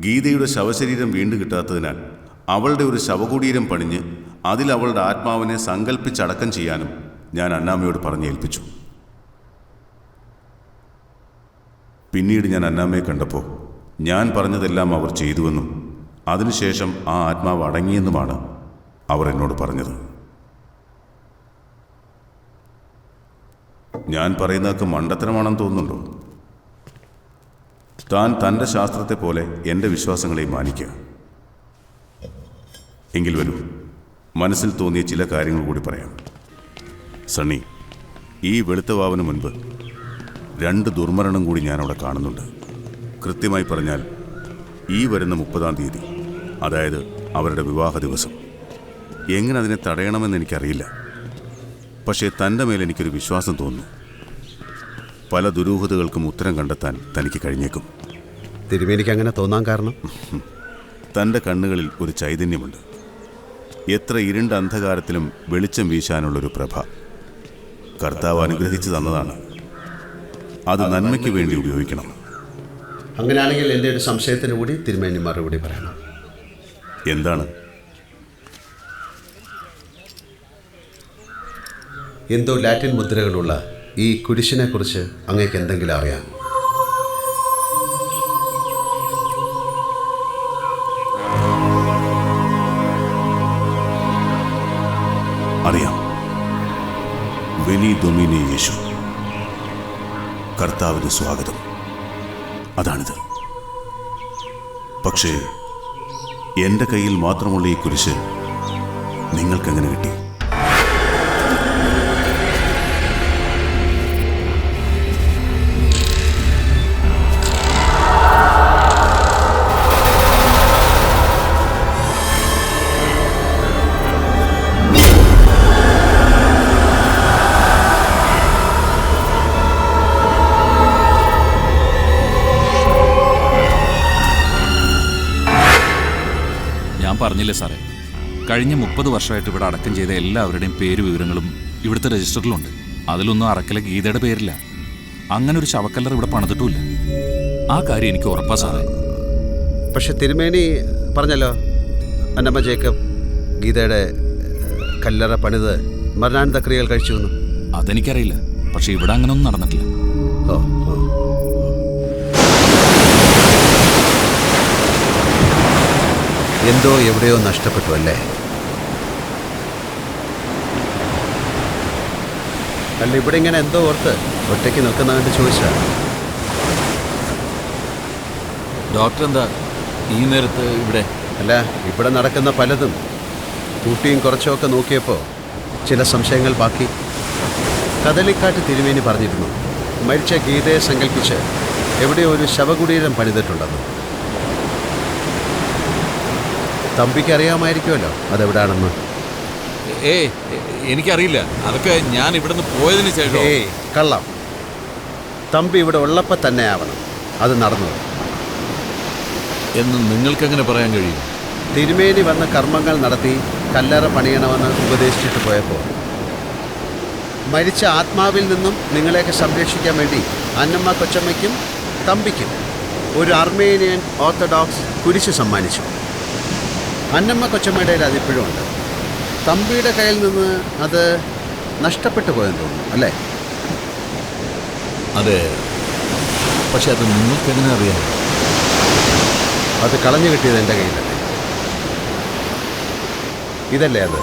ഗീതയുടെ ശവശരീരം വീണ്ടു കിട്ടാത്തതിനാൽ അവളുടെ ഒരു ശവകുടീരം പണിഞ്ഞ് അതിൽ അവളുടെ ആത്മാവിനെ സങ്കല്പിച്ചടക്കം ചെയ്യാനും ഞാൻ അന്നാമ്മയോട് പറഞ്ഞേൽപ്പിച്ചു. പിന്നീട് ഞാൻ അന്നാമ്മയെ കണ്ടപ്പോൾ ഞാൻ പറഞ്ഞതെല്ലാം അവർ ചെയ്തുവെന്നും അതിനുശേഷം ആ ആത്മാവ് അടങ്ങിയെന്നുമാണ് അവർ എന്നോട് പറഞ്ഞത്. ഞാൻ പറയുന്നതൊക്കെ മണ്ടത്തരമാണെന്ന് തോന്നുന്നുണ്ടോ? താൻ തൻ്റെ ശാസ്ത്രത്തെ പോലെ എൻ്റെ വിശ്വാസങ്ങളെയും മാനിക്കുക. എങ്കിൽ വരൂ, മനസ്സിൽ തോന്നിയ ചില കാര്യങ്ങൾ കൂടി പറയാം. സണ്ണി, ഈ വെളുത്ത വാവിന് മുൻപ് 2 ദുർമരണം കൂടി ഞാനവിടെ കാണുന്നുണ്ട്. കൃത്യമായി പറഞ്ഞാൽ ഈ വരുന്ന 30-ാം തീയതി, അതായത് അവരുടെ വിവാഹ ദിവസം. എങ്ങനെ അതിനെ തടയണമെന്ന് എനിക്കറിയില്ല. പക്ഷേ തൻ്റെ മേൽ എനിക്കൊരു വിശ്വാസം തോന്നുന്നു. പല ദുരൂഹതകൾക്കും ഉത്തരം കണ്ടെത്താൻ തനിക്ക് കഴിഞ്ഞേക്കും. തിരുമേനിക്ക് അങ്ങനെ തോന്നാൻ കാരണം? തൻ്റെ കണ്ണുകളിൽ ഒരു ചൈതന്യമുണ്ട്. എത്ര ഇരുണ്ട അന്ധകാരത്തിലും വെളിച്ചം വീശാനുള്ളൊരു പ്രഭ കർത്താവ് അനുഗ്രഹിച്ചു തന്നതാണ്. അത് നന്മയ്ക്ക് വേണ്ടി ഉപയോഗിക്കണം. അങ്ങനെയാണെങ്കിൽ എൻ്റെ ഒരു സംശയത്തിന് കൂടി തിരുമേനി മറുപടി പറയണം. എന്താണ്? എന്തോ ലാറ്റിൻ മുദ്രകളുള്ള ഈ കുരിശിനെ കുറിച്ച് അങ്ങേക്ക് എന്തെങ്കിലും അറിയാം? അറിയാം. വെനി ഡൊമിനി യേശു, കർത്താവിന് സ്വാഗതം, അതാണിത്. പക്ഷേ എൻ്റെ കയ്യിൽ മാത്രമുള്ള ഈ കുരിശ് നിങ്ങൾക്കെങ്ങനെ കിട്ടി? പറഞ്ഞില്ലേ സാറേ, കഴിഞ്ഞ 30 വർഷമായിട്ട് ഇവിടെ അടക്കം ചെയ്ത എല്ലാവരുടെയും പേര് വിവരങ്ങളും ഇവിടുത്തെ രജിസ്റ്ററിലുണ്ട്. അതിലൊന്നും അറക്കലെ ഗീതയുടെ പേരില്ല. അങ്ങനെ ഒരു ശവക്കല്ലർ ഇവിടെ പണിതിട്ടുമില്ല. ആ കാര്യം എനിക്ക് ഉറപ്പാ സാറേ. പക്ഷെ തിരുമേനി പറഞ്ഞല്ലോ, അന്നമ്മ ജേക്കബ് ഗീതയുടെ കല്ലറ പണിത് മരണാനന്ത ക്രിയകൾ കഴിച്ചു എന്ന്. അതെനിക്കറിയില്ല. പക്ഷെ ഇവിടെ അങ്ങനെയൊന്നും നടന്നിട്ടില്ല. എന്തോ എവിടെയോ നഷ്ടപ്പെട്ടു അല്ലേ? അല്ല, ഇവിടെ ഇങ്ങനെ എന്തോ ഓർത്ത് ഒറ്റയ്ക്ക് നിൽക്കുന്നവൻ്റെ ചോദിച്ചാ. ഡോക്ടർ എന്താ ഈ നേരത്ത് ഇവിടെ? അല്ല, ഇവിടെ നടക്കുന്ന പലതും കൂട്ടിയും കുറച്ചുമൊക്കെ നോക്കിയപ്പോൾ ചില സംശയങ്ങൾ ബാക്കി. കദളിക്കാട്ട് തിരുമേനി പറഞ്ഞിരുന്നു, മരിച്ച ഗീതയെ സങ്കല്പിച്ച് എവിടെയോ ഒരു ശവകുടീരം പണിതിട്ടുണ്ടെന്ന്. തമ്പിക്ക് അറിയാമായിരിക്കുമല്ലോ അതെവിടാണെന്ന്. എനിക്കറിയില്ല. അതൊക്കെ ഞാൻ ഇവിടുന്ന് പോയതിന് ശേഷം. കള്ളം. തമ്പി ഇവിടെ ഉള്ളപ്പോൾ തന്നെ ആവണം അത് നടന്നത് എന്ന് നിങ്ങൾക്കെങ്ങനെ പറയാൻ കഴിയും? തിരുമേനി വന്ന കർമ്മങ്ങൾ നടത്തി കല്ലറ പണിയണമെന്ന് ഉപദേശിച്ചിട്ട് പോയപ്പോൾ മരിച്ച ആത്മാവിൽ നിന്നും നിങ്ങളെയൊക്കെ സംരക്ഷിക്കാൻ വേണ്ടി അന്നമ്മ കൊച്ചമ്മയ്ക്കും തമ്പിക്കും ഒരു അർമേനിയൻ ഓർത്തഡോക്സ് കുരിശ് സമ്മാനിച്ചു. അന്നമ്മ കൊച്ചമ്മയുടെ അതിപ്പോഴും ഉണ്ട്. തമ്പിയുടെ കയ്യിൽ നിന്ന് അത് നഷ്ടപ്പെട്ടു പോയെന്ന് തോന്നുന്നു അല്ലേ? അതെ. പക്ഷെ അത് നിങ്ങൾക്ക് എങ്ങനെ അറിയാം? അത് കളഞ്ഞു കിട്ടിയത് എൻ്റെ കയ്യിലല്ലേ. ഇതല്ലേ അത്?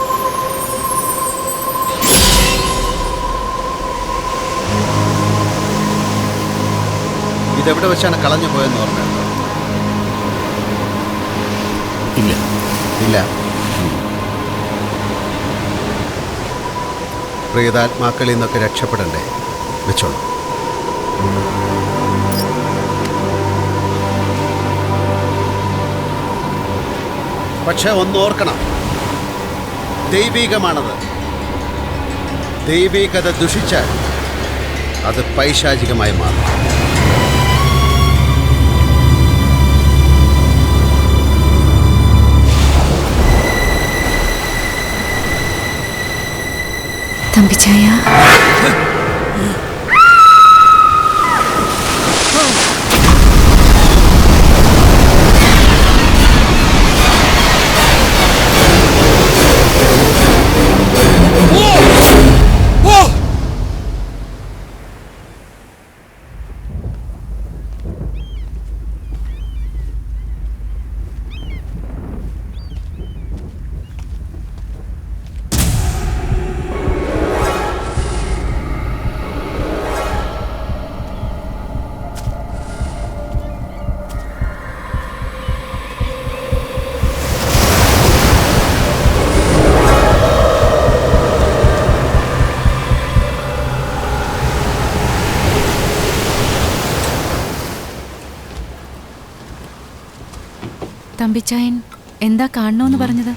ഇതെവിടെ വെച്ചാണ് കളഞ്ഞു പോയെന്ന് ഓർമ്മയുണ്ടോ? ഇല്ല. ഇല്ല. പ്രിയതാത്മാക്കളിൽ നിന്നൊക്കെ രക്ഷപ്പെടണ്ടേ? വെച്ചോളൂ. പക്ഷെ ഒന്നോർക്കണം, ദൈവികമാണത്. ദൈവികത ദുഷിച്ചാൽ അത് പൈശാചികമായി മാറും. തമ്പിച്ചായ, തമ്പിച്ചായൻ എന്താ കാണണോന്ന് പറഞ്ഞത്?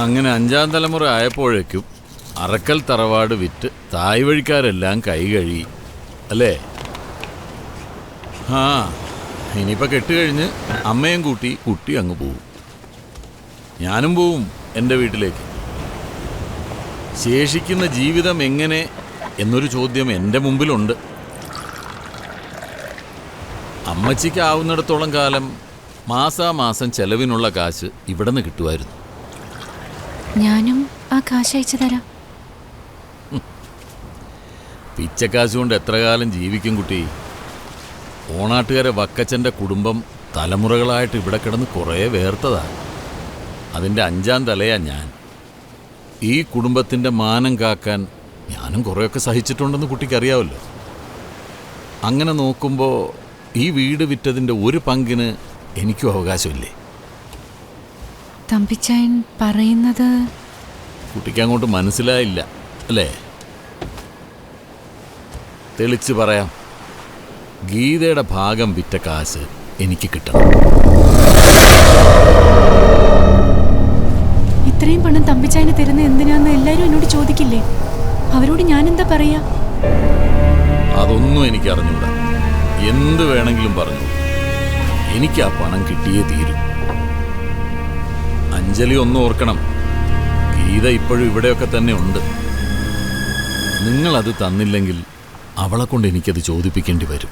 അങ്ങനെ 5-ാം തലമുറ ആയപ്പോഴേക്കും അറക്കൽ തറവാട് വിറ്റ് തായ് വഴിക്കാരെല്ലാം കൈ കഴുകി അല്ലേ? ആ ഇനിയിപ്പോൾ കെട്ടുകഴിഞ്ഞ് അമ്മയും കൂട്ടി കുട്ടി അങ്ങ് പോവും. ഞാനും പോവും എൻ്റെ വീട്ടിലേക്ക്. ശേഷിക്കുന്ന ജീവിതം എങ്ങനെ എന്നൊരു ചോദ്യം എൻ്റെ മുമ്പിലുണ്ട്. അമ്മച്ചിക്ക് ആവുന്നിടത്തോളം കാലം മാസാമാസം ചെലവിനുള്ള കാശ് ഇവിടെ നിന്ന് കിട്ടുമായിരുന്നു. ഞാനും ആ കാശ് അയച്ചു തരാം. പിച്ചക്കാശ് കൊണ്ട് എത്ര കാലം ജീവിക്കും കുട്ടി? ഓണാട്ടുകാരെ വക്കച്ചൻ്റെ കുടുംബം തലമുറകളായിട്ട് ഇവിടെ കിടന്ന് കുറേ വേർത്തതാ. അതിൻ്റെ 5-ാം തലയാ ഞാൻ. ഈ കുടുംബത്തിൻ്റെ മാനം കാക്കാൻ ഞാനും കുറേയൊക്കെ സഹിച്ചിട്ടുണ്ടെന്ന് കുട്ടിക്കറിയാമല്ലോ. അങ്ങനെ നോക്കുമ്പോൾ ഈ വീട് വിറ്റതിൻ്റെ ഒരു പങ്കിന് എനിക്കും അവകാശമില്ലേ? തമ്പിച്ചായൻ പറയുന്നത് കുട്ടിക്ക് അങ്ങോട്ട് മനസ്സിലായില്ല അല്ലേ? തെളിച്ച് പറയാം. ഗീതയുടെ ഭാഗം വിറ്റ കാശ് എനിക്ക് കിട്ടണം. ഇത്രയും പണം തമ്പിച്ചായന് തരുന്ന എന്തിനാന്ന് എല്ലാവരും എന്നോട് ചോദിക്കില്ലേ? അവരോട് ഞാനെന്താ പറയാ? അതൊന്നും എനിക്ക് അറിഞ്ഞൂടാ. എന്ത് വേണമെങ്കിലും പറഞ്ഞു. എനിക്ക് ആ പണം കിട്ടിയേ തീരും. അഞ്ജലി ഒന്നും ഓർക്കണം, ഗീത ഇപ്പോഴും ഇവിടെയൊക്കെ തന്നെ ഉണ്ട്. നിങ്ങളത് തന്നില്ലെങ്കിൽ അവളെ കൊണ്ട് എനിക്കത് ചോദിപ്പിക്കേണ്ടി വരും.